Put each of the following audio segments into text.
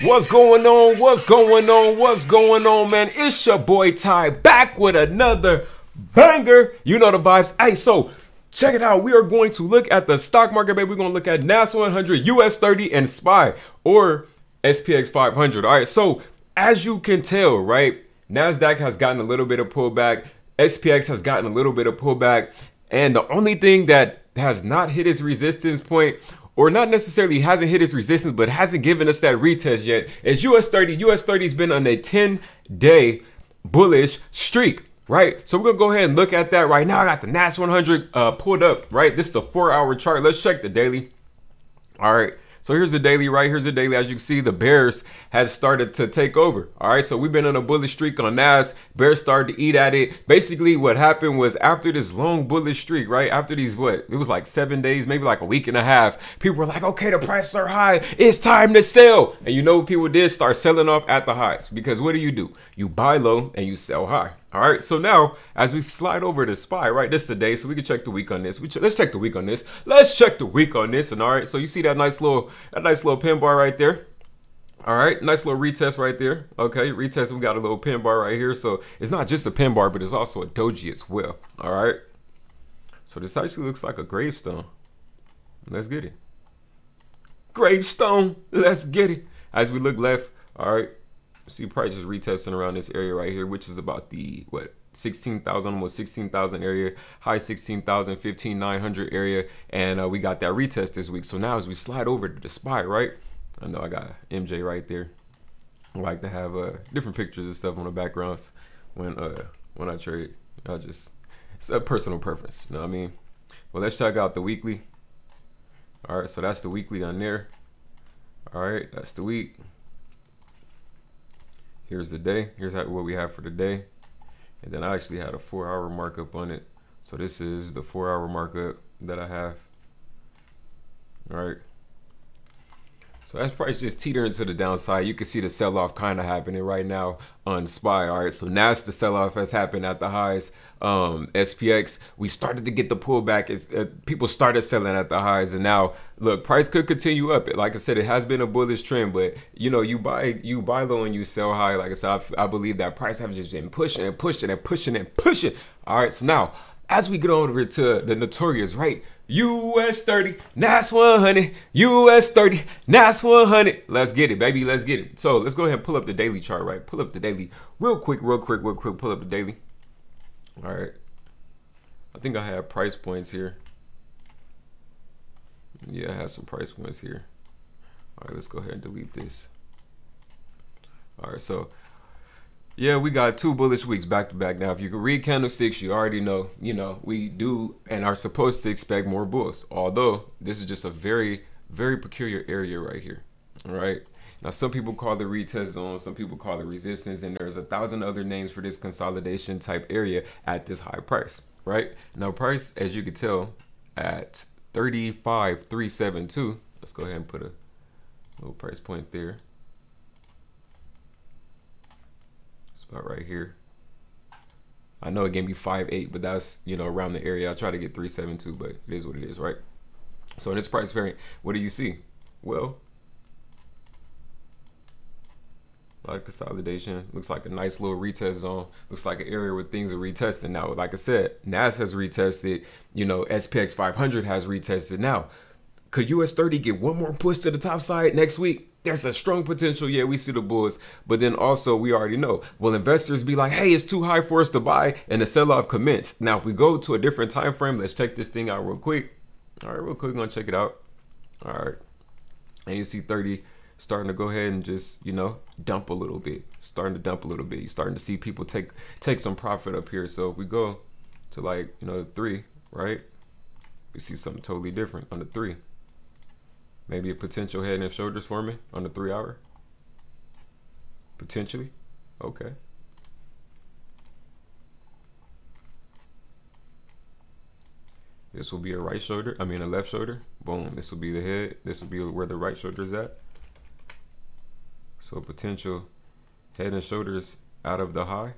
What's going on? What's going on? What's going on, man? It's your boy Ty back with another banger. You know the vibes. Hey, so check it out. We are going to look at the stock market, baby. We're going to look at NAS 100, US30, and SPY or SPX 500. All right. So as you can tell, right, NASDAQ has gotten a little bit of pullback. SPX has gotten a little bit of pullback. And the only thing that has not hit its resistance point, or not necessarily hasn't hit its resistance, but hasn't given us that retest yet, is US30. US30 has been on a 10-day bullish streak, right? So we're gonna go ahead and look at that right now. I got the NAS 100 pulled up, right? This is the 4-hour chart. Let's check the daily. All right. So here's the daily, right? Here's the daily. As you can see, the bears has started to take over. All right, so we've been on a bullish streak on NAS. Bears started to eat at it. Basically, what happened was after this long bullish streak, right? After these, it was like 7 days, maybe like a week and a half. People were like, okay, the prices are high. It's time to sell. And you know what people did? Start selling off at the highs. Because what do? You buy low and you sell high. All right, so now as we slide over to SPY, right, this is the day, so we can check the week on this. Let's check the week on this. Let's check the week on this. And all right, so you see that nice little pin bar right there. All right, nice little retest right there. Okay, retest. We got a little pin bar right here. So it's not just a pin bar, but it's also a doji as well. All right. So this actually looks like a gravestone. Let's get it. Gravestone. Let's get it. As we look left, all right. See prices retesting around this area right here, which is about the 16,000, almost 16,000 area, high 16,000, 15,900 area, and we got that retest this week. So now as we slide over to the SPY, right? I know I got MJ right there. I like to have different pictures and stuff on the backgrounds when I trade. It's a personal preference, you know what I mean? Well, let's check out the weekly. All right, so that's the weekly on there. All right, that's the week. Here's the day. Here's what we have for the day. And then I actually had a 4-hour markup on it. So this is the 4-hour markup that I have. All right. So that's price just teetering to the downside. You can see the sell-off kind of happening right now on SPY. All right, so NAS, the sell-off has happened at the highs. SPX, we started to get the pullback. People started selling at the highs, and now look, price could continue up. Like I said, it has been a bullish trend, but you know, you buy low and you sell high. Like I said, I believe that price has just been pushing and pushing and pushing and pushing. All right, so now as we get over to the notorious, right? US30, NAS 100, US30, NAS 100. Let's get it, baby. Let's get it. So let's go ahead and pull up the daily chart, right? Pull up the daily real quick. Pull up the daily. All right. I think I have price points here. Yeah, I have some price points here. All right, let's go ahead and delete this. All right, so yeah, we got 2 bullish weeks back to back. Now, if you can read candlesticks, you already know, we do and are supposed to expect more bulls. Although this is just a very, very peculiar area right here. All right. Now, some people call it retest zone, some people call it resistance, and there's 1,000 other names for this consolidation type area at this high price, right? Now, price, as you can tell, at 35,372. Let's go ahead and put a little price point there. About right here. I know it gave me 5.8, but that's around the area. I try to get 3.72, but it is what it is, right? So in this price variant, what do you see? Well, a lot of consolidation. Looks like a nice little retest zone. Looks like an area where things are retesting. Now, like I said, NAS has retested. SPX 500 has retested. Now, could US30 get one more push to the top side next week? There's a strong potential. Yeah, we see the bulls, but then also we already know, will investors be like, hey, it's too high for us to buy, and the sell-off commence. Now, if we go to a different time frame, let's check this thing out real quick. All right, real quick, we're gonna check it out. All right, and you see 30 starting to go ahead and just dump a little bit, starting to dump a little bit. You're starting to see people take some profit up here. So if we go to the 3, right, we see something totally different on the 3. Maybe a potential head and shoulders forming on the 3-hour. Potentially. Okay. This will be a right shoulder. I mean a left shoulder. Boom. This will be the head. This will be where the right shoulder is at. So potential head and shoulders out of the high.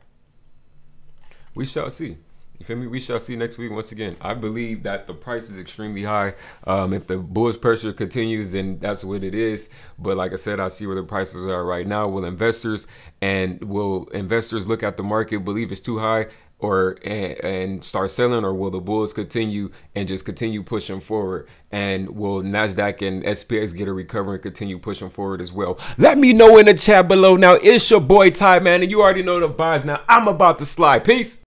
We shall see. You feel me? We shall see next week. Once again, I believe that the price is extremely high. If the bullish pressure continues, then that's what it is. But like I said, I see where the prices are right now. Will investors look at the market, believe it's too high, or and start selling, or will the bulls continue and just continue pushing forward? And will Nasdaq and SPX get a recovery and continue pushing forward as well? Let me know in the chat below. Now, it's your boy Ty, man, and you already know the vibes. Now I'm about to slide. Peace.